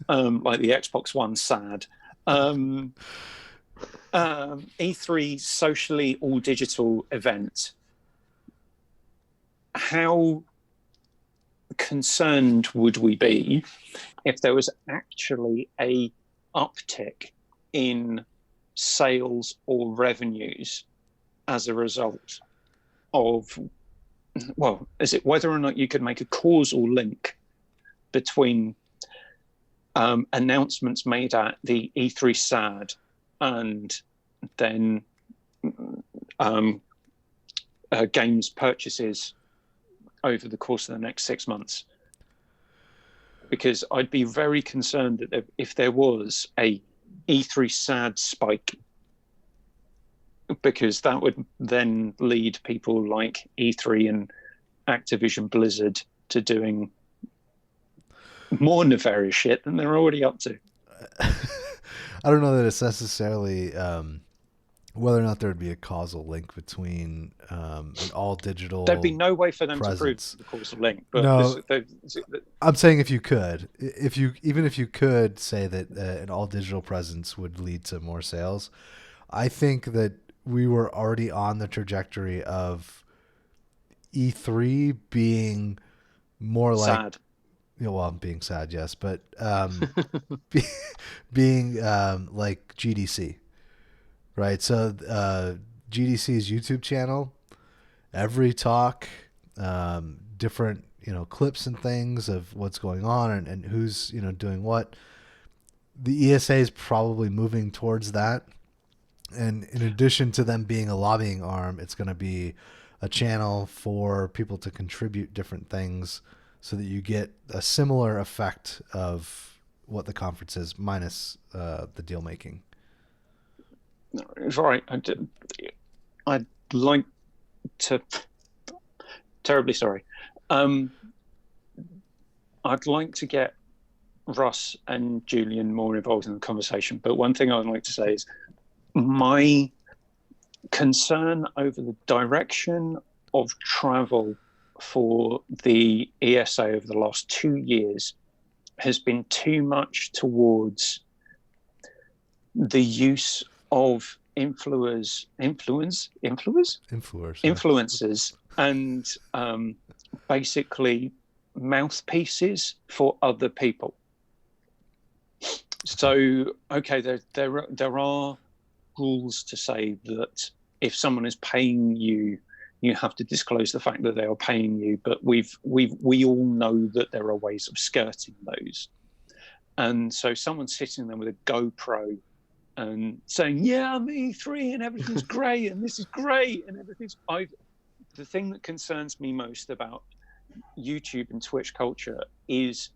like the Xbox One sad. E3 socially all digital event. How concerned would we be if there was actually a uptick in sales or revenues as a result of, well, is it whether or not you could make a causal link between announcements made at the E3 SAD and then games purchases over the course of the next 6 months? Because I'd be very concerned that if there was a E3 SAD spike, because that would then lead people like E3 and Activision Blizzard to doing more nefarious shit than they're already up to. I don't know that it's necessarily whether or not there would be a causal link between an all digital. There'd be no way for them presence. to prove the causal link. But No, I'm saying if you could say that an all digital presence would lead to more sales, I think that we were already on the trajectory of E3 being more like sad. Well, I'm being sad, yes, but being like GDC, right? So GDC's YouTube channel, every talk, different clips and things of what's going on and who's doing what. The ESA is probably moving towards that, and in addition to them being a lobbying arm, it's going to be a channel for people to contribute different things, so that you get a similar effect of what the conference is, minus the deal making. Right. I'd like to. Terribly sorry. I'd like to get Russ and Julian more involved in the conversation. But one thing I'd like to say is my concern over the direction of travel for the ESA over the last 2 years has been too much towards the use of influencers and basically mouthpieces for other people. So, okay, there are rules to say that if someone is paying you, you have to disclose the fact that they are paying you. But we all know that there are ways of skirting those. And so someone sitting there with a GoPro and saying, "Yeah, I'm E3 and everything's great and this is great and everything's." The thing that concerns me most about YouTube and Twitch culture is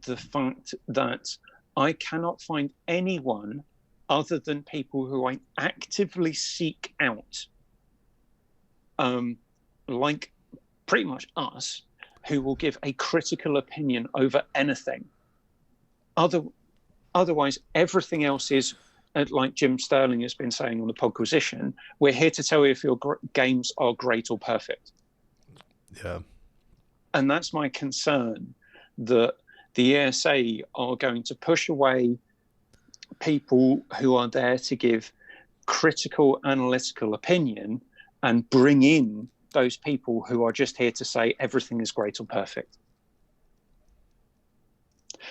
the fact that I cannot find anyone other than people who I actively seek out, like pretty much us, who will give a critical opinion over anything. Otherwise, everything else is, like Jim Sterling has been saying on the Podquisition, we're here to tell you if your games are great or perfect. Yeah. And that's my concern, that the ESA are going to push away people who are there to give critical, analytical opinion and bring in those people who are just here to say everything is great or perfect.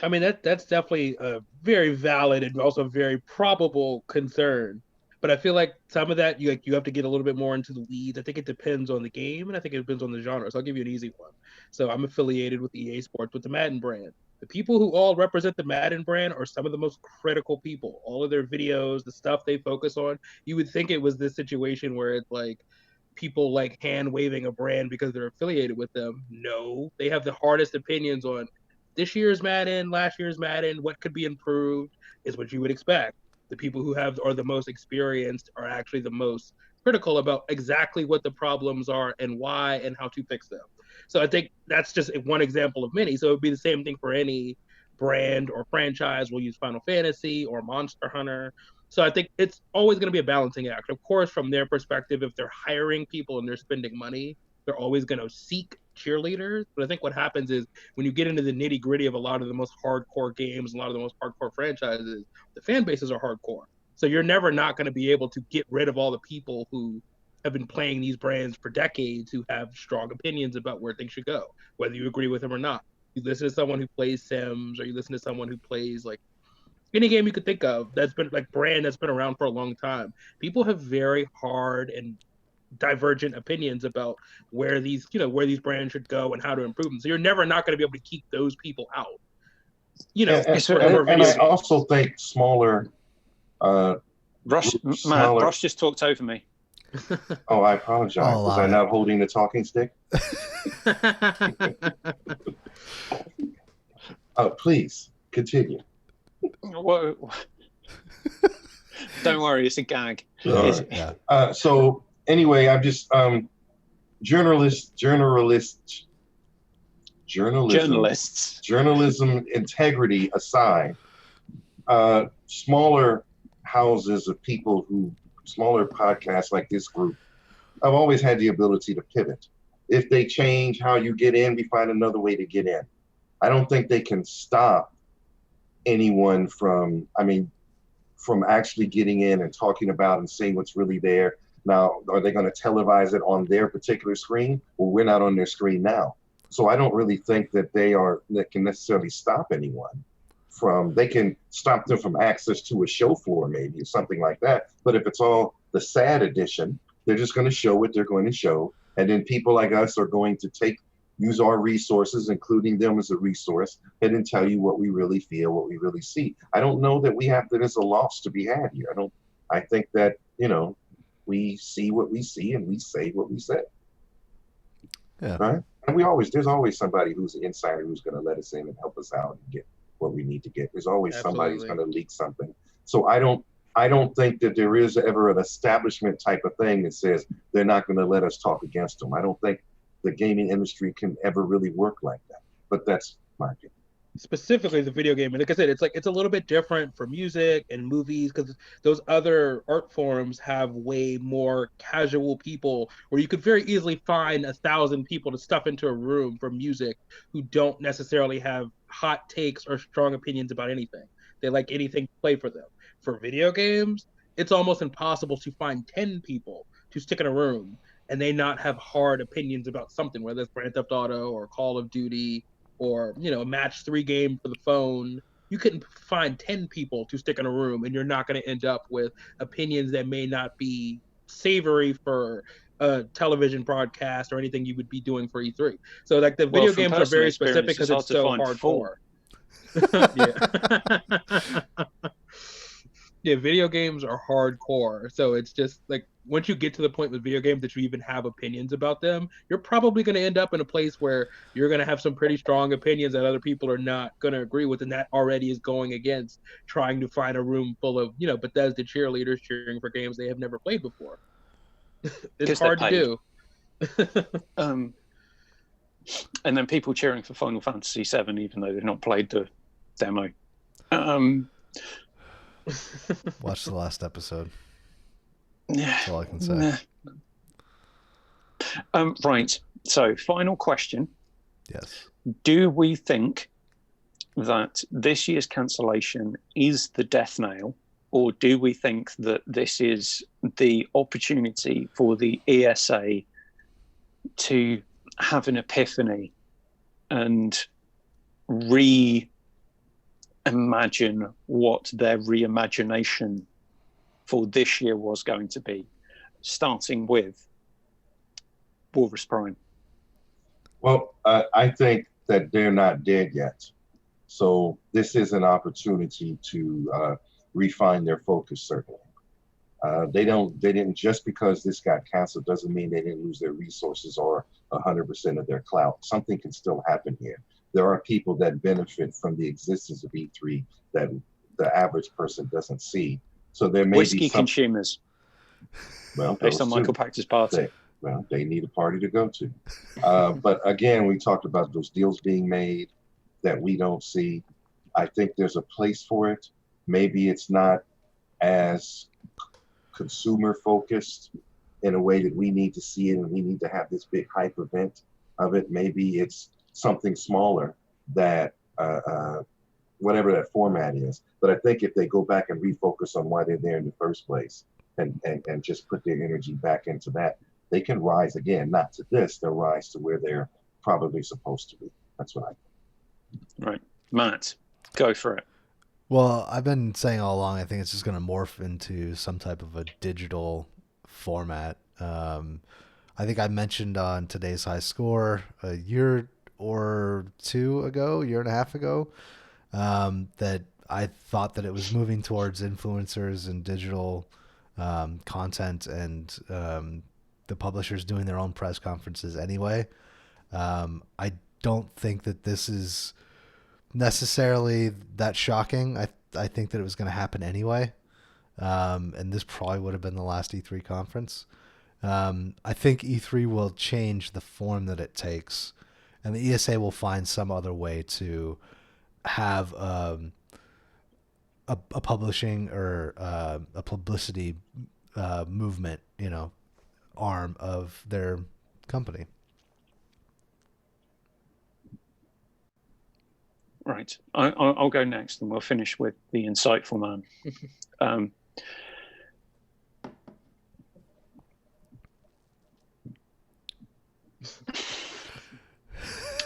I mean, that's definitely a very valid and also very probable concern. But I feel like some of that you have to get a little bit more into the weeds. I think it depends on the game, and I think it depends on the genre. So I'll give you an easy one. So I'm affiliated with EA Sports with the Madden brand. The people who all represent the Madden brand are some of the most critical people. All of their videos, the stuff they focus on, you would think it was this situation where it's like people like hand waving a brand because they're affiliated with them. No, they have the hardest opinions on this year's Madden, last year's Madden, what could be improved is what you would expect. The people who are the most experienced are actually the most critical about exactly what the problems are and why and how to fix them. So I think that's just one example of many. So it would be the same thing for any brand or franchise. We'll use Final Fantasy or Monster Hunter. So I think it's always going to be a balancing act. Of course, from their perspective, if they're hiring people and they're spending money, they're always going to seek cheerleaders. But I think what happens is when you get into the nitty gritty of a lot of the most hardcore games, a lot of the most hardcore franchises, the fan bases are hardcore. So you're never not going to be able to get rid of all the people who have been playing these brands for decades, who have strong opinions about where things should go, whether you agree with them or not. You listen to someone who plays Sims, or you listen to someone who plays like any game you could think of that's been like brand that's been around for a long time. People have very hard and divergent opinions about where these brands should go and how to improve them. So you're never not going to be able to keep those people out. And I also think smaller. Rush just talked over me. Oh, I apologize. Was I not holding the talking stick? Please continue. Whoa. Don't worry, it's a gag. Yeah. So anyway, I'm just journalists journalism integrity aside, smaller houses of people smaller podcasts like this group, I've always had the ability to pivot. If they change how you get in, we find another way to get in. I don't think they can stop anyone from actually getting in and talking about and saying what's really there. Now, are they going to televise it on their particular screen? Well, we're not on their screen now. So I don't really think that that can necessarily stop anyone they can stop them from access to a show floor maybe or something like that. But if it's all the sad edition, they're just going to show what they're going to show. And then people like us are going to use our resources, including them as a resource, and then tell you what we really feel, what we really see. I don't know that there's a loss to be had here. I think that, we see what we see and we say what we say. Yeah. Right? And there's always somebody who's an insider who's going to let us in and help us out and get what we need to get. There's always somebody who's going to leak something. So I don't think that there is ever an establishment type of thing that says they're not going to let us talk against them. I don't think the gaming industry can ever really work like that. But that's my opinion. Specifically the video game, and like I said, it's a little bit different for music and movies because those other art forms have way more casual people where you could very easily find 1,000 people to stuff into a room for music who don't necessarily have hot takes or strong opinions about anything. They like anything to play for them. For video games, it's almost impossible to find 10 people to stick in a room and they not have hard opinions about something, whether it's Grand Theft Auto or Call of Duty or, a match 3 game for the phone. You couldn't find 10 people to stick in a room and you're not going to end up with opinions that may not be savory for a television broadcast or anything you would be doing for E3. So like the video games are very specific because it's so hardcore. Yeah, video games are hardcore. So it's just like once you get to the point with video games that you even have opinions about them, you're probably going to end up in a place where you're going to have some pretty strong opinions that other people are not going to agree with. And that already is going against trying to find a room full of, Bethesda cheerleaders cheering for games they have never played before. It's hard to do. And then people cheering for Final Fantasy VII, even though they've not played the demo. Watch the last episode. That's all I can say. Right. So, final question. Yes. Do we think that this year's cancellation is the death nail, or do we think that this is the opportunity for the ESA to have an epiphany and reimagine what their reimagination for this year was going to be, starting with Wallruss Prime? Well, I think that they're not dead yet. So this is an opportunity to refine their focus, certainly. They didn't, just because this got canceled doesn't mean they didn't lose their resources or 100% of their clout. Something can still happen here. There are people that benefit from the existence of E3 that the average person doesn't see. So there may whiskey be consumers. Well, based on Michael Pactor's party. They need a party to go to. But again, we talked about those deals being made that we don't see. I think there's a place for it. Maybe it's not as consumer focused in a way that we need to see it and we need to have this big hype event of it. Maybe it's something smaller that whatever that format is. But I think if they go back and refocus on why they're there in the first place and just put their energy back into that, they can rise again. Not to this, they'll rise to where they're probably supposed to be. That's what I think. Right. Matt, go for it. Well, I've been saying all along, I think it's just going to morph into some type of a digital format. I think I mentioned on today's high score a year or two ago, year and a half ago, that I thought that it was moving towards influencers and digital content and the publishers doing their own press conferences anyway. I don't think that this is necessarily that shocking. I think that it was going to happen anyway. And this probably would have been the last E3 conference. I think E3 will change the form that it takes and the ESA will find some other way to have a publishing or a publicity movement, arm of their company. Right. I'll go next, and we'll finish with the insightful man.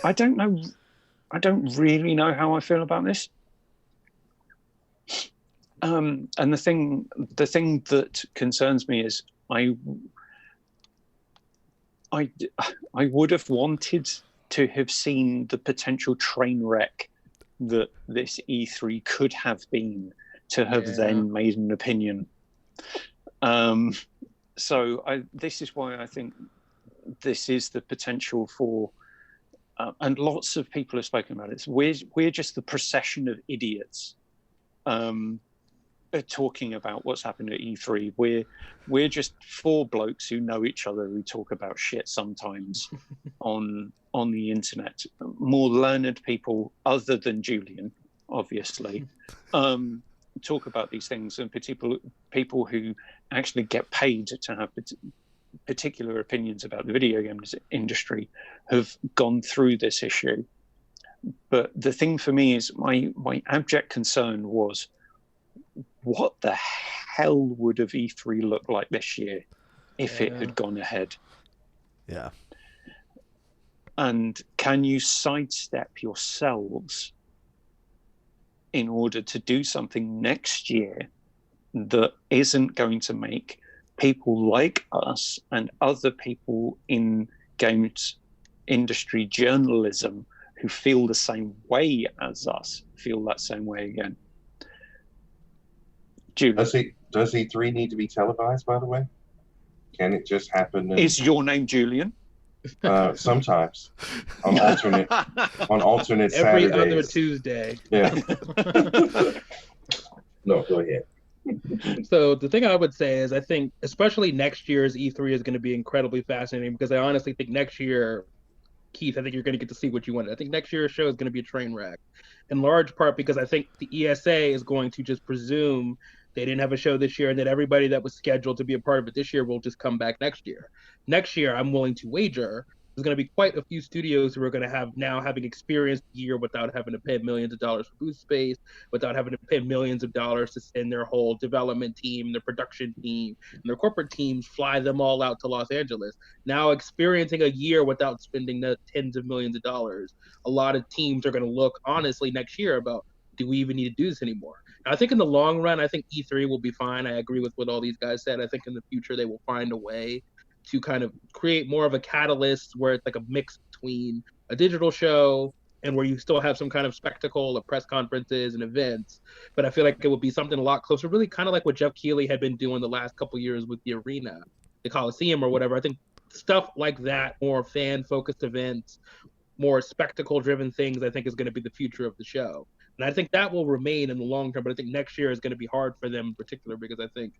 I don't know. I don't really know how I feel about this. And the thing that concerns me is I would have wanted to have seen the potential train wreck that this E3 could have been, to have then made an opinion. So this is why I think this is the potential for, and lots of people have spoken about it. We're just the procession of idiots talking about what's happened at E3. We're just four blokes who know each other, who talk about shit sometimes on the internet. More learned people, other than Julian, obviously, talk about these things, and people who actually get paid to have particular opinions about the video games industry have gone through this issue. But the thing for me is my abject concern was, what the hell would have E3 looked like this year if it had gone ahead? Yeah. And can you sidestep yourselves in order to do something next year that isn't going to make people like us and other people in games industry journalism who feel the same way as us feel that same way again? Julie. Does E3 need to be televised, by the way? Can it just happen? Is your name Julian? Sometimes on alternate every Saturdays. other Tuesday. Yeah. No, go ahead. So the thing I would say is, I think especially next year's E3 is going to be incredibly fascinating, because I honestly think next year, Keith, I think you're going to get to see what you wanted. I think next year's show is going to be a train wreck, in large part because I think the ESA is going to just presume they didn't have a show this year, and that everybody that was scheduled to be a part of it this year will just come back next year. Next year, I'm willing to wager there's going to be quite a few studios who are going to have now having experienced the year without having to pay millions of dollars for booth space, without having to pay millions of dollars to send their whole development team, their production team, and their corporate teams, fly them all out to Los Angeles. Now experiencing a year without spending the tens of millions of dollars, a lot of teams are going to look honestly next year about, do we even need to do this anymore? Now, I think in the long run, I think E3 will be fine. I agree with what all these guys said. I think in the future they will find a way to kind of create more of a catalyst where it's like a mix between a digital show and where you still have some kind of spectacle of press conferences and events. But I feel like it would be something a lot closer, really kind of like what Jeff Keighley had been doing the last couple of years with the arena, the Coliseum or whatever. I think stuff like that, more fan-focused events, more spectacle-driven things, I think is going to be the future of the show. And I think that will remain in the long term, but I think next year is going to be hard for them in particular, because I think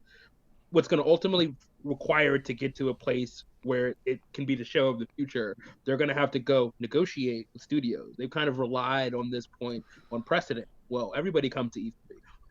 what's going to ultimately require it to get to a place where it can be the show of the future, they're going to have to go negotiate with studios. They've kind of relied on this point on precedent. Well, everybody comes to E3.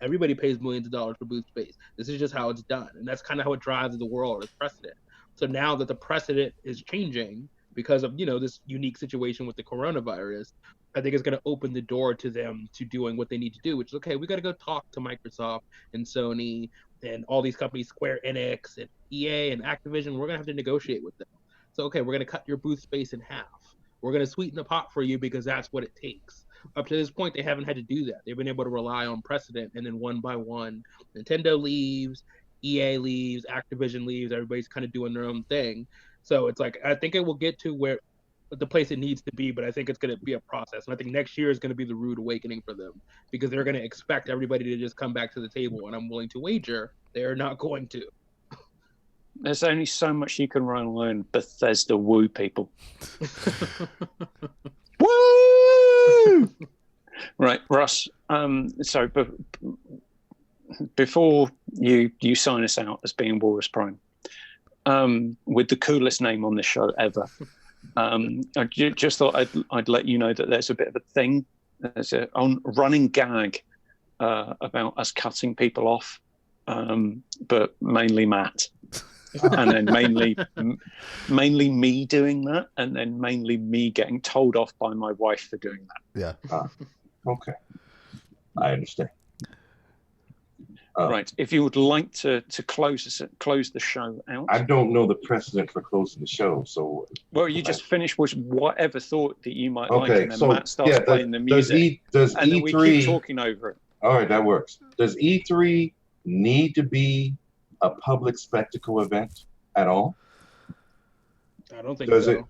Everybody pays millions of dollars for booth space. This is just how it's done. And that's kind of how it drives the world, is precedent. So now that the precedent is changing because of, this unique situation with the coronavirus, I think it's going to open the door to them to doing what they need to do, which is, okay, we got to go talk to Microsoft and Sony and all these companies, Square Enix and EA and Activision. We're going to have to negotiate with them. So, okay, we're going to cut your booth space in half. We're going to sweeten the pot for you because that's what it takes. Up to this point, they haven't had to do that. They've been able to rely on precedent, and then one by one, Nintendo leaves, EA leaves, Activision leaves, everybody's kind of doing their own thing. So it's like, I think it will get to where the place it needs to be, but I think it's going to be a process. And I think next year is going to be the rude awakening for them, because they're going to expect everybody to just come back to the table, and I'm willing to wager they're not going to. There's only so much you can run on Bethesda woo people. Woo! Right, Russ. So before you sign us out as being Wallruss Prime, with the coolest name on the show ever, Just thought I'd let you know that there's a bit of a thing. There's a running gag about us cutting people off, but mainly Matt, and then mainly me doing that, and then mainly me getting told off by my wife for doing that. Yeah. Okay. I understand. Right. If you would like to close the show out. I don't know the precedent for closing the show, so. Well, you just finish with whatever thought that you might like, Okay, and then so Matt starts playing the music, does and then E3 we keep talking over it. All right, that works. Does E3 need to be a public spectacle event at all? I don't think Does so.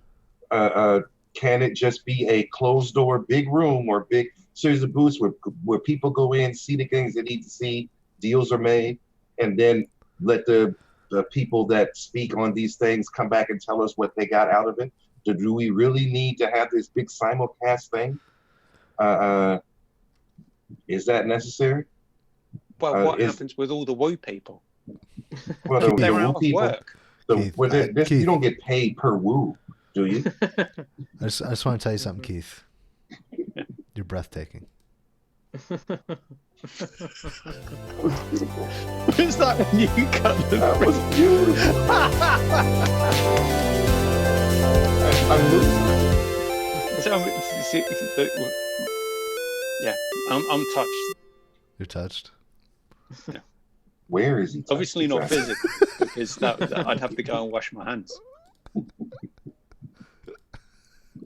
it? Can it just be a closed door, big room or big series of booths where people go in, see the things they need to see, deals are made, and then let the people that speak on these things come back and tell us what they got out of it? Do we really need to have this big simulcast thing? Is that necessary? Well, what happens with all the woo people? Well, They're woo out of people, work. Keith, Keith. You don't get paid per woo, do you? I just want to tell you something, Keith. You're breathtaking. Is that when you cut the That was beautiful. I'm Yeah, I'm touched. You're touched. Yeah. Where is he? Obviously not physically, because that I'd have to go and wash my hands.